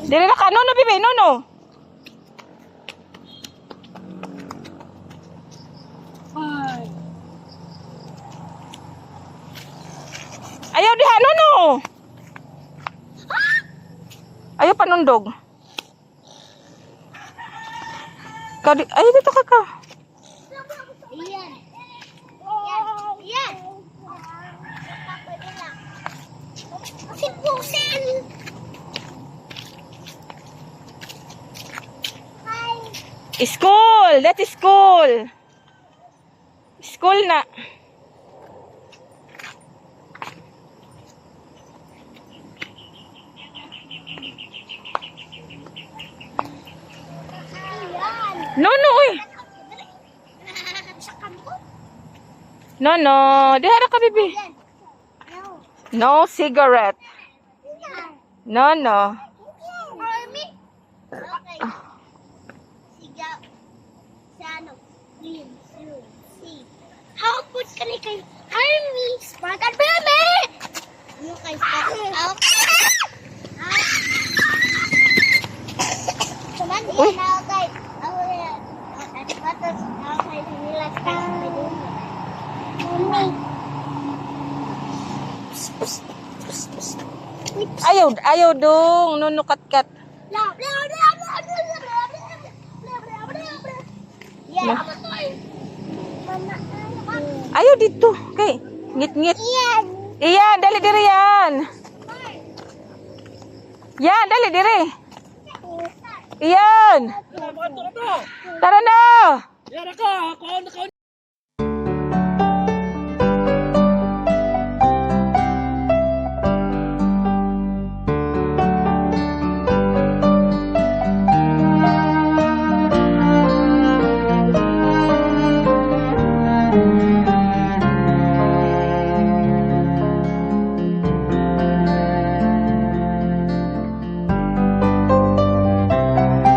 Dili na ka, no, bibi, no. Ay. Ayaw diha, no. Ayaw panundog. Ay, dito ka. Iyan. Iyan. Pusin. Hi. School! That's school! School na. Iyan. No, uy. Sa kampo. No. Diha na ka, bibi. Iyan. No No. cigarette. Iyan. No. Army. Okay. Sigaw. Sa ano? Green. Zero. C. How put ka ni kay Army? Spark and baby! Ano kay Spark? Okay. Saman Uy. yan na kay. Ako yan. At patas. Ako kay nila kay Mami. Ayaw dong. No, kat. Yeah. Ayaw dito. Okay. Ngit. Iyan. Iyan, dali diri yan. Yan, dali diri. Iyan. Ano ba ito? Tara na. Yan ako. Ako.